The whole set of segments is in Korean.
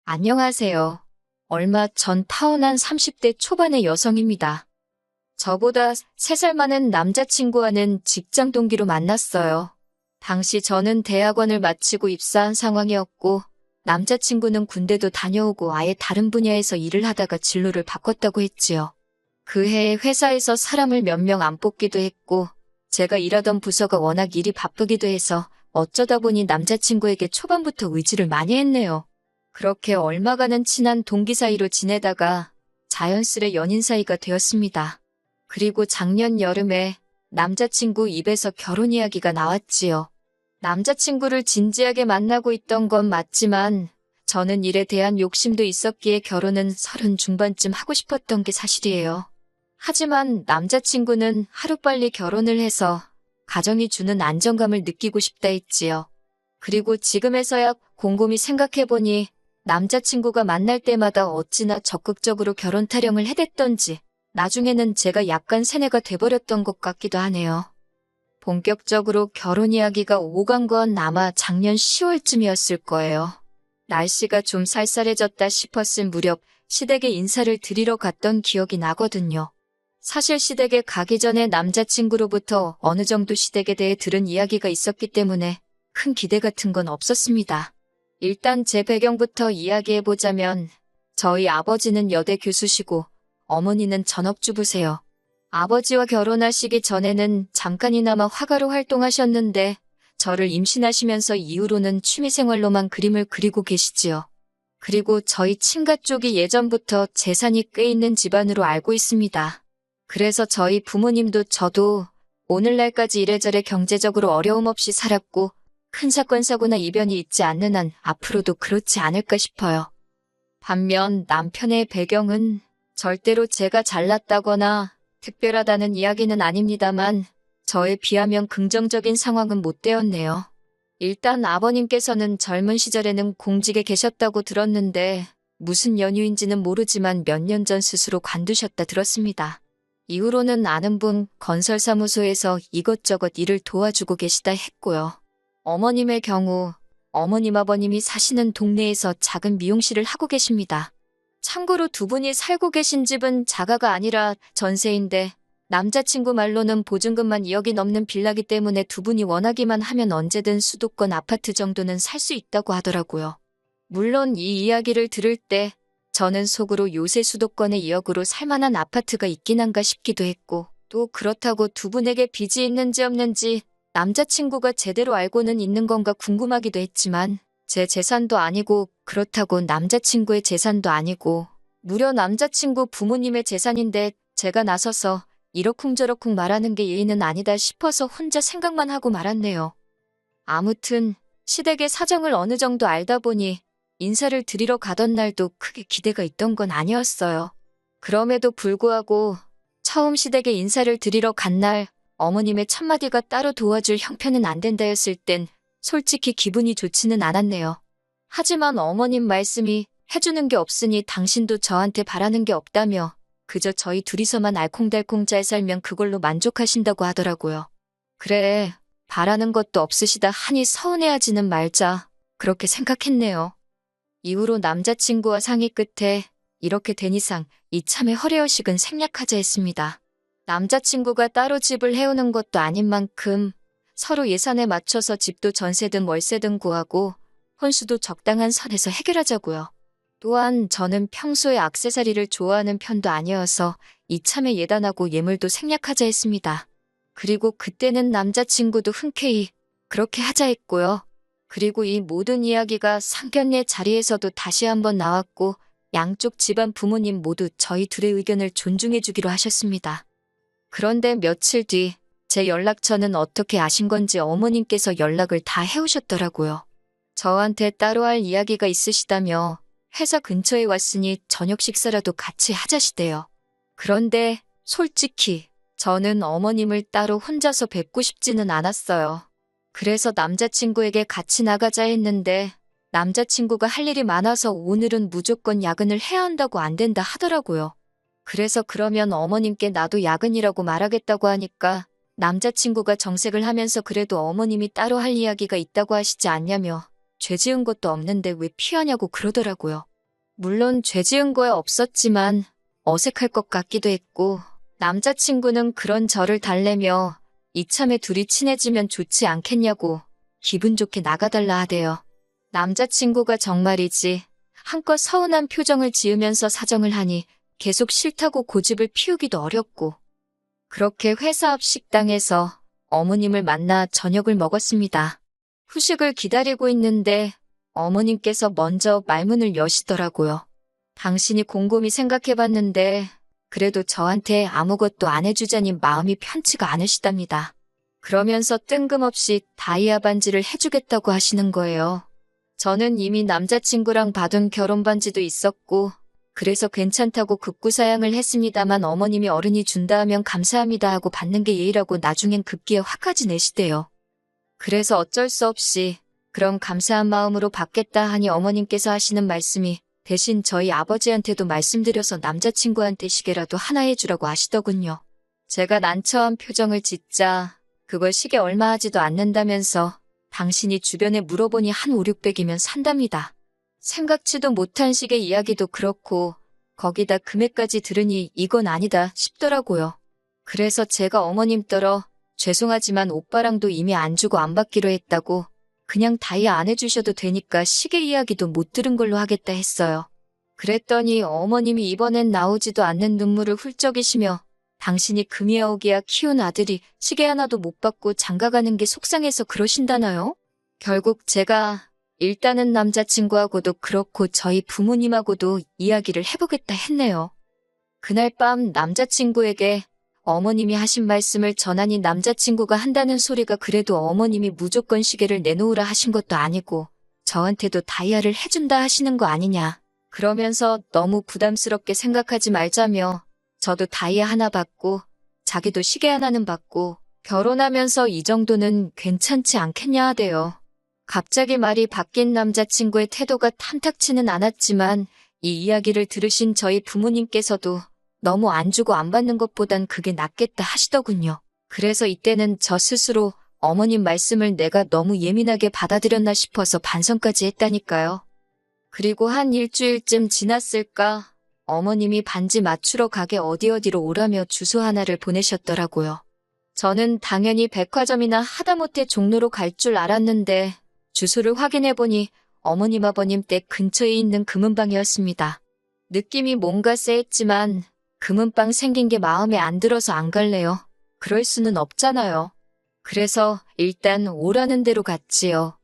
안녕하세요. 얼마 전 타원한 30대 초반의 여성입니다. 저보다 3살 많은 남자친구와는 직장 동기로 만났어요. 당시 저는 대학원을 마치고 입사한 상황이었고, 남자친구는 군대도 다녀오고 아예 다른 분야에서 일을 하다가 진로를 바꿨다고 했지요. 그 해에 회사에서 사람을 몇 명 안 뽑기도 했고, 제가 일하던 부서가 워낙 일이 바쁘기도 해서 어쩌다 보니 남자친구에게 초반부터 의지를 많이 했네요. 그렇게 얼마간은 친한 동기 사이로 지내다가 자연스레 연인 사이가 되었습니다. 그리고 작년 여름에 남자친구 입에서 결혼 이야기가 나왔지요. 남자친구를 진지하게 만나고 있던 건 맞지만 저는 일에 대한 욕심도 있었기에 결혼은 30 중반쯤 하고 싶었던 게 사실이에요. 하지만 남자친구는 하루빨리 결혼을 해서 가정이 주는 안정감을 느끼고 싶다 했지요. 그리고 지금에서야 곰곰이 생각해보니 남자친구가 만날 때마다 어찌나 적극적으로 결혼 타령을 해댔던지 나중에는 제가 약간 세뇌가 돼버렸던 것 같기도 하네요. 본격적으로 결혼 이야기가 오간 건 아마 작년 10월쯤이었을 거예요. 날씨가 좀 쌀쌀해졌다 싶었을 무렵 시댁에 인사를 드리러 갔던 기억이 나거든요. 사실 시댁에 가기 전에 남자친구로부터 어느 정도 시댁에 대해 들은 이야기가 있었기 때문에 큰 기대 같은 건 없었습니다. 일단 제 배경부터 이야기해보자면 저희 아버지는 여대 교수시고 어머니는 전업주부세요. 아버지와 결혼하시기 전에는 잠깐이나마 화가로 활동하셨는데 저를 임신하시면서 이후로는 취미생활로만 그림을 그리고 계시지요. 그리고 저희 친가 쪽이 예전부터 재산이 꽤 있는 집안으로 알고 있습니다. 그래서 저희 부모님도 저도 오늘날까지 이래저래 경제적으로 어려움 없이 살았고 큰 사건 사고나 이변이 있지 않는 한 앞으로도 그렇지 않을까 싶어요. 반면 남편의 배경은 절대로 제가 잘났다거나 특별하다는 이야기는 아닙니다만 저에 비하면 긍정적인 상황은 못 되었네요. 일단 아버님께서는 젊은 시절에는 공직에 계셨다고 들었는데 무슨 연유인지는 모르지만 몇 년 전 스스로 관두셨다 들었습니다. 이후로는 아는 분 건설사무소에서 이것저것 일을 도와주고 계시다 했고요. 어머님의 경우 어머님 아버님이 사시는 동네에서 작은 미용실을 하고 계십니다. 참고로 두 분이 살고 계신 집은 자가가 아니라 전세인데 남자친구 말로는 보증금만 2억이 넘는 빌라기 때문에 두 분이 원하기만 하면 언제든 수도권 아파트 정도는 살 수 있다고 하더라고요. 물론 이 이야기를 들을 때 저는 속으로 요새 수도권에 2억으로 살만한 아파트가 있긴 한가 싶기도 했고 또 그렇다고 두 분에게 빚이 있는지 없는지 남자친구가 제대로 알고는 있는 건가 궁금하기도 했지만 제 재산도 아니고 그렇다고 남자친구의 재산도 아니고 무려 남자친구 부모님의 재산인데 제가 나서서 이러쿵저러쿵 말하는 게 예의는 아니다 싶어서 혼자 생각만 하고 말았네요. 아무튼 시댁의 사정을 어느 정도 알다 보니 인사를 드리러 가던 날도 크게 기대가 있던 건 아니었어요. 그럼에도 불구하고 처음 시댁에 인사를 드리러 간 날 어머님의 첫마디가 따로 도와줄 형편은 안 된다였을 땐 솔직히 기분이 좋지는 않았네요. 하지만 어머님 말씀이 해주는 게 없으니 당신도 저한테 바라는 게 없다며 그저 저희 둘이서만 알콩달콩 잘 살면 그걸로 만족하신다고 하더라고요. 그래, 바라는 것도 없으시다 하니 서운해하지는 말자 그렇게 생각했네요. 이후로 남자친구와 상의 끝에 이렇게 된 이상 이참에 허례허식은 생략하자 했습니다. 남자친구가 따로 집을 해오는 것도 아닌 만큼 서로 예산에 맞춰서 집도 전세든 월세든 구하고 혼수도 적당한 선에서 해결하자고요. 또한 저는 평소에 액세서리를 좋아하는 편도 아니어서 이참에 예단하고 예물도 생략하자 했습니다. 그리고 그때는 남자친구도 흔쾌히 그렇게 하자 했고요. 그리고 이 모든 이야기가 상견례 자리에서도 다시 한번 나왔고 양쪽 집안 부모님 모두 저희 둘의 의견을 존중해 주기로 하셨습니다. 그런데 며칠 뒤 제 연락처는 어떻게 아신 건지 어머님께서 연락을 다 해오셨더라고요. 저한테 따로 할 이야기가 있으시다며 회사 근처에 왔으니 저녁 식사라도 같이 하자시대요. 그런데 솔직히 저는 어머님을 따로 혼자서 뵙고 싶지는 않았어요. 그래서 남자친구에게 같이 나가자 했는데 남자친구가 할 일이 많아서 오늘은 무조건 야근을 해야 한다고 안 된다 하더라고요. 그래서 그러면 어머님께 나도 야근이라고 말하겠다고 하니까 남자친구가 정색을 하면서 그래도 어머님이 따로 할 이야기가 있다고 하시지 않냐며 죄 지은 것도 없는데 왜 피하냐고 그러더라고요. 물론 죄 지은 거에 없었지만 어색할 것 같기도 했고 남자친구는 그런 저를 달래며 이참에 둘이 친해지면 좋지 않겠냐고 기분 좋게 나가달라 하대요. 남자친구가 정말이지 한껏 서운한 표정을 지으면서 사정을 하니 계속 싫다고 고집을 피우기도 어렵고 그렇게 회사 앞 식당에서 어머님을 만나 저녁을 먹었습니다. 후식을 기다리고 있는데 어머님께서 먼저 말문을 여시더라고요. 당신이 곰곰이 생각해봤는데 그래도 저한테 아무것도 안 해주자니 마음이 편치가 않으시답니다. 그러면서 뜬금없이 다이아 반지를 해주겠다고 하시는 거예요. 저는 이미 남자친구랑 받은 결혼 반지도 있었고 그래서 괜찮다고 급구사양을 했습니다만 어머님이 어른이 준다 하면 감사합니다 하고 받는 게 예의라고 나중엔 급기에 화까지 내시대요. 그래서 어쩔 수 없이 그럼 감사한 마음으로 받겠다 하니 어머님께서 하시는 말씀이 대신 저희 아버지한테도 말씀드려서 남자친구한테 시계라도 하나 해주라고 하시더군요. 제가 난처한 표정을 짓자 그걸 시계 얼마 하지도 않는다면서 당신이 주변에 물어보니 한 5, 600이면 산답니다. 생각지도 못한 시계 이야기도 그렇고 거기다 금액까지 들으니 이건 아니다 싶더라고요. 그래서 제가 어머님 떨어 죄송하지만 오빠랑도 이미 안 주고 안 받기로 했다고 그냥 다이아 안 해주셔도 되니까 시계 이야기도 못 들은 걸로 하겠다 했어요. 그랬더니 어머님이 이번엔 나오지도 않는 눈물을 훌쩍이시며 당신이 금이어오기야 키운 아들이 시계 하나도 못 받고 장가가는 게 속상해서 그러신다나요? 결국 제가 일단은 남자친구하고도 그렇고 저희 부모님하고도 이야기를 해보겠다 했네요. 그날 밤 남자친구에게 어머님이 하신 말씀을 전하니 남자친구가 한다는 소리가 그래도 어머님이 무조건 시계를 내놓으라 하신 것도 아니고 저한테도 다이아를 해준다 하시는 거 아니냐. 그러면서 너무 부담스럽게 생각하지 말자며 저도 다이아 하나 받고 자기도 시계 하나는 받고 결혼하면서 이 정도는 괜찮지 않겠냐 하대요. 갑자기 말이 바뀐 남자친구의 태도가 탐탁치는 않았지만 이 이야기를 들으신 저희 부모님께서도 너무 안 주고 안 받는 것보단 그게 낫겠다 하시더군요. 그래서 이때는 저 스스로 어머님 말씀을 내가 너무 예민하게 받아들였나 싶어서 반성까지 했다니까요. 그리고 한 일주일쯤 지났을까 어머님이 반지 맞추러 가게 어디로 오라며 주소 하나를 보내셨더라고요. 저는 당연히 백화점이나 하다못해 종로로 갈 줄 알았는데 주소를 확인해보니 어머님 아버님 댁 근처에 있는 금은방이었습니다. 느낌이 뭔가 쎄했지만 금은방 생긴 게 마음에 안 들어서 안 갈래요. 그럴 수는 없잖아요. 그래서 일단 오라는 대로 갔지요.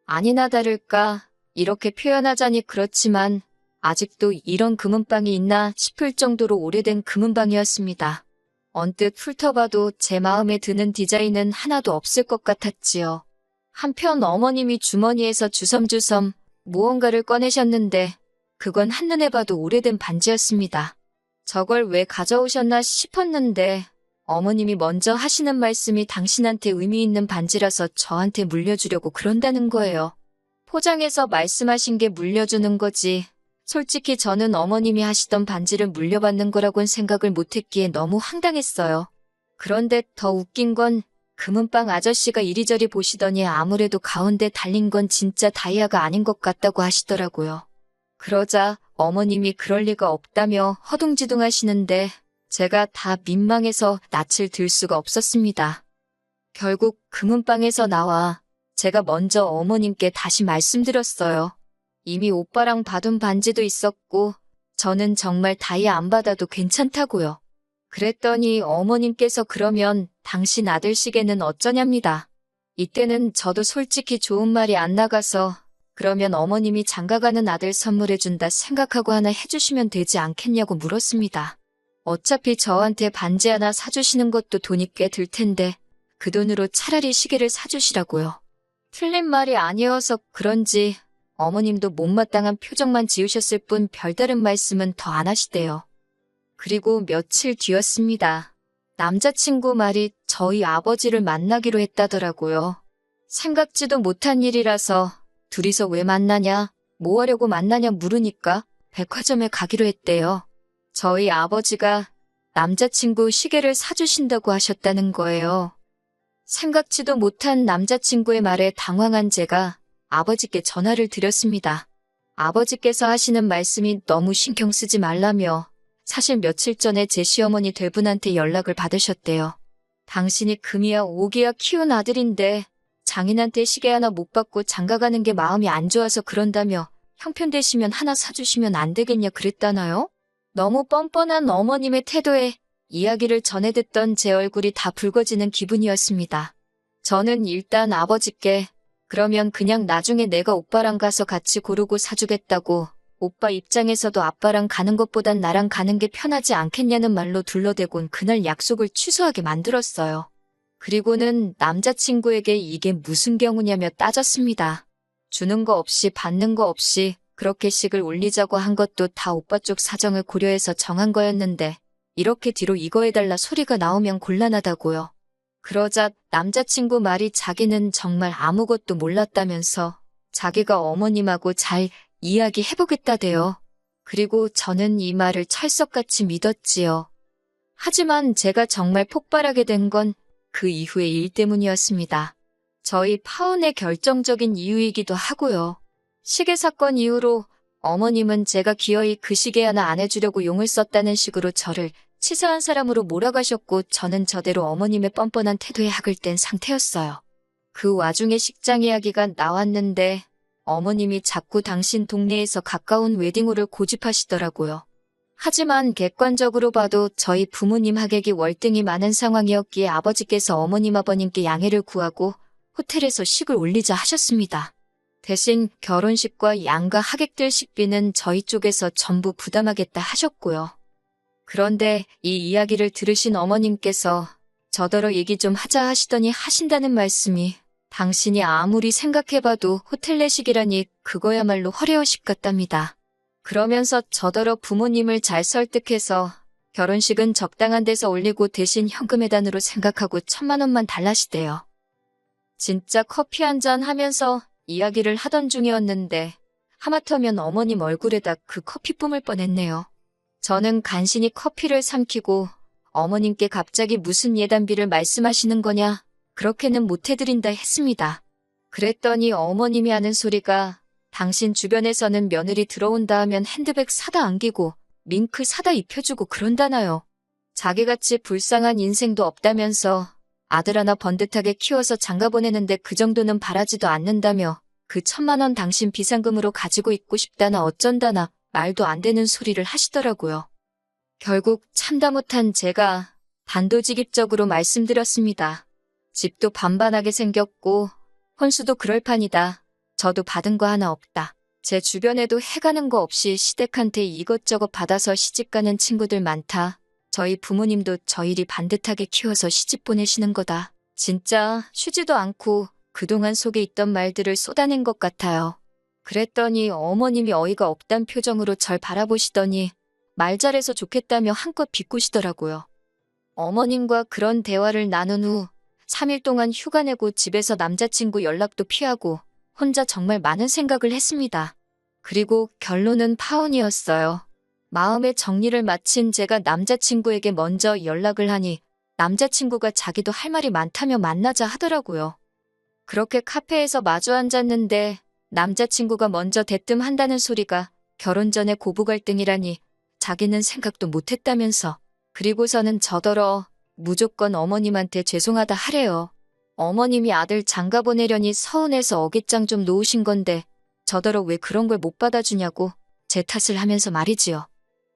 아니나 다를까 이렇게 표현하자니 그렇지만 아직도 이런 금은방이 있나 싶을 정도로 오래된 금은방이었습니다. 언뜻 훑어봐도 제 마음에 드는 디자인은 하나도 없을 것 같았지요. 한편 어머님이 주머니에서 주섬주섬 무언가를 꺼내셨는데 그건 한눈에 봐도 오래된 반지였습니다. 저걸 왜 가져오셨나 싶었는데 어머님이 먼저 하시는 말씀이 당신한테 의미 있는 반지라서 저한테 물려주려고 그런다는 거예요. 포장해서 말씀하신 게 물려주는 거지. 솔직히 저는 어머님이 하시던 반지를 물려받는 거라고는 생각을 못했기에 너무 황당했어요. 그런데 더 웃긴 건 금은방 아저씨가 이리저리 보시더니 아무래도 가운데 달린 건 진짜 다이아가 아닌 것 같다고 하시더라고요. 그러자 어머님이 그럴 리가 없다며 허둥지둥 하시는데 제가 다 민망해서 낯을 들 수가 없었습니다. 결국 금은방에서 나와 제가 먼저 어머님께 다시 말씀드렸어요. 이미 오빠랑 받은 반지도 있었고 저는 정말 다이아 안 받아도 괜찮다고요. 그랬더니 어머님께서 그러면 당신 아들 시계는 어쩌냐입니다. 이때는 저도 솔직히 좋은 말이 안 나가서 그러면 어머님이 장가가는 아들 선물해준다 생각하고 하나 해주시면 되지 않겠냐고 물었습니다. 어차피 저한테 반지 하나 사주시는 것도 돈이 꽤 들 텐데 그 돈으로 차라리 시계를 사주시라고요. 틀린 말이 아니어서 그런지 어머님도 못마땅한 표정만 지으셨을 뿐 별다른 말씀은 더 안 하시대요. 그리고 며칠 뒤였습니다. 남자친구 말이 저희 아버지를 만나기로 했다더라고요. 생각지도 못한 일이라서 둘이서 왜 만나냐, 뭐 하려고 만나냐 물으니까 백화점에 가기로 했대요. 저희 아버지가 남자친구 시계를 사주신다고 하셨다는 거예요. 생각지도 못한 남자친구의 말에 당황한 제가 아버지께 전화를 드렸습니다. 아버지께서 하시는 말씀이 너무 신경 쓰지 말라며 사실 며칠 전에 제 시어머니 되분한테 연락을 받으셨대요. 당신이 금이야 오기야 키운 아들인데 장인한테 시계 하나 못 받고 장가가는 게 마음이 안 좋아서 그런다며 형편 되시면 하나 사주시면 안 되겠냐 그랬다나요? 너무 뻔뻔한 어머님의 태도에 이야기를 전해 듣던 제 얼굴이 다 붉어지는 기분이었습니다. 저는 일단 아버지께 그러면 그냥 나중에 내가 오빠랑 가서 같이 고르고 사주겠다고 오빠 입장에서도 아빠랑 가는 것보단 나랑 가는 게 편하지 않겠냐는 말로 둘러대곤 그날 약속을 취소하게 만들었어요. 그리고는 남자친구에게 이게 무슨 경우냐며 따졌습니다. 주는 거 없이 받는 거 없이 그렇게 식을 올리자고 한 것도 다 오빠 쪽 사정을 고려해서 정한 거였는데 이렇게 뒤로 이거 해달라 소리가 나오면 곤란하다고요. 그러자 남자친구 말이 자기는 정말 아무것도 몰랐다면서 자기가 어머님하고 잘 이야기해보겠다대요. 그리고 저는 이 말을 찰석같이 믿었지요. 하지만 제가 정말 폭발하게 된 건 그 이후의 일 때문이었습니다. 저희 파혼의 결정적인 이유이기도 하고요. 시계 사건 이후로 어머님은 제가 기어이 그 시계 하나 안 해주려고 용을 썼다는 식으로 저를 치사한 사람으로 몰아가셨고 저는 저대로 어머님의 뻔뻔한 태도에 학을 뗀 상태였어요. 그 와중에 식장 이야기가 나왔는데 어머님이 자꾸 당신 동네에서 가까운 웨딩홀을 고집하시더라고요. 하지만 객관적으로 봐도 저희 부모님 하객이 월등히 많은 상황이었기에 아버지께서 어머님 아버님께 양해를 구하고 호텔에서 식을 올리자 하셨습니다. 대신 결혼식과 양가 하객들 식비는 저희 쪽에서 전부 부담하겠다 하셨고요. 그런데 이 이야기를 들으신 어머님께서 저더러 얘기 좀 하자 하시더니 하신다는 말씀이 당신이 아무리 생각해봐도 호텔 내식이라니 그거야말로 허례허식 같답니다. 그러면서 저더러 부모님을 잘 설득해서 결혼식은 적당한 데서 올리고 대신 현금 해단으로 생각하고 1,000만 원만 달라시대요. 진짜 커피 한잔 하면서 이야기를 하던 중이었는데 하마터면 어머님 얼굴에다 그 커피 뿜을 뻔했네요. 저는 간신히 커피를 삼키고 어머님께 갑자기 무슨 예단비를 말씀하시는 거냐 그렇게는 못 해드린다 했습니다. 그랬더니 어머님이 하는 소리가 당신 주변에서는 며느리 들어온다 하면 핸드백 사다 안기고 밍크 사다 입혀주고 그런다나요. 자기같이 불쌍한 인생도 없다면서 아들 하나 번듯하게 키워서 장가 보내는데 그 정도는 바라지도 않는다며 그 1,000만 원 당신 비상금으로 가지고 있고 싶다나 어쩐다나 말도 안 되는 소리를 하시더라고요. 결국 참다 못한 제가 단도직입적으로 말씀드렸습니다. 집도 반반하게 생겼고 혼수도 그럴 판이다. 저도 받은 거 하나 없다. 제 주변에도 해가는 거 없이 시댁한테 이것저것 받아서 시집가는 친구들 많다. 저희 부모님도 저희리 반듯하게 키워서 시집 보내시는 거다. 진짜 쉬지도 않고 그동안 속에 있던 말들을 쏟아낸 것 같아요. 그랬더니 어머님이 어이가 없단 표정으로 절 바라보시더니 말 잘해서 좋겠다며 한껏 비꼬시더라고요. 어머님과 그런 대화를 나눈 후 3일 동안 휴가 내고 집에서 남자친구 연락도 피하고 혼자 정말 많은 생각을 했습니다. 그리고 결론은 파혼이었어요. 마음의 정리를 마친 제가 남자친구에게 먼저 연락을 하니 남자친구가 자기도 할 말이 많다며 만나자 하더라고요. 그렇게 카페에서 마주 앉았는데 남자친구가 먼저 대뜸한다는 소리가 결혼 전에 고부 갈등이라니 자기는 생각도 못했다면서 그리고서는 저더러 무조건 어머님한테 죄송하다 하래요. 어머님이 아들 장가 보내려니 서운해서 어깃장 좀 놓으신 건데 저더러 왜 그런 걸 못 받아주냐고 제 탓을 하면서 말이지요.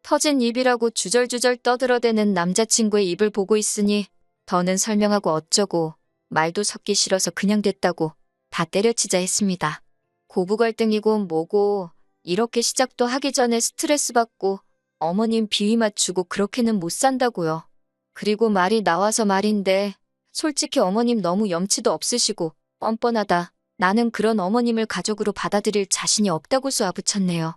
터진 입이라고 주절주절 떠들어대는 남자친구의 입을 보고 있으니 더는 설명하고 어쩌고 말도 섞기 싫어서 그냥 됐다고 다 때려치자 했습니다. 고부 갈등이고 뭐고 이렇게 시작도 하기 전에 스트레스 받고 어머님 비위 맞추고 그렇게는 못 산다고요. 그리고 말이 나와서 말인데 솔직히 어머님 너무 염치도 없으시고 뻔뻔하다. 나는 그런 어머님을 가족으로 받아들일 자신이 없다고 쏘아붙였네요.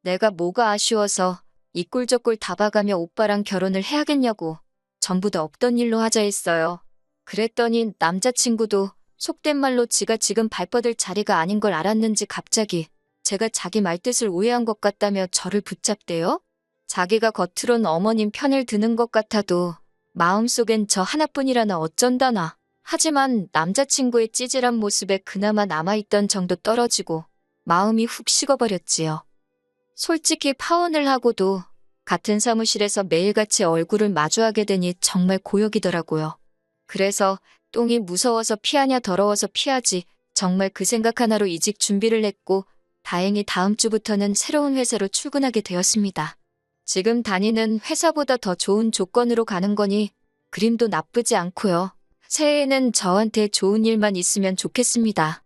내가 뭐가 아쉬워서 이 꼴 저 꼴 다 봐가며 오빠랑 결혼을 해야겠냐고 전부 다 없던 일로 하자 했어요. 그랬더니 남자친구도 속된 말로 지가 지금 발 뻗을 자리가 아닌 걸 알았는지 갑자기 제가 자기 말뜻을 오해한 것 같다며 저를 붙잡대요. 자기가 겉으론 어머님 편을 드는 것 같아도 마음속엔 저 하나뿐이라나 어쩐다나. 하지만 남자친구의 찌질한 모습에 그나마 남아있던 정도 떨어지고 마음이 훅 식어버렸지요. 솔직히 파혼을 하고도 같은 사무실에서 매일같이 얼굴을 마주하게 되니 정말 고역이더라고요. 그래서 똥이 무서워서 피하냐 더러워서 피하지 정말 그 생각 하나로 이직 준비를 했고 다행히 다음 주부터는 새로운 회사로 출근하게 되었습니다. 지금 다니는 회사보다 더 좋은 조건으로 가는 거니 그림도 나쁘지 않고요. 새해에는 저한테 좋은 일만 있으면 좋겠습니다.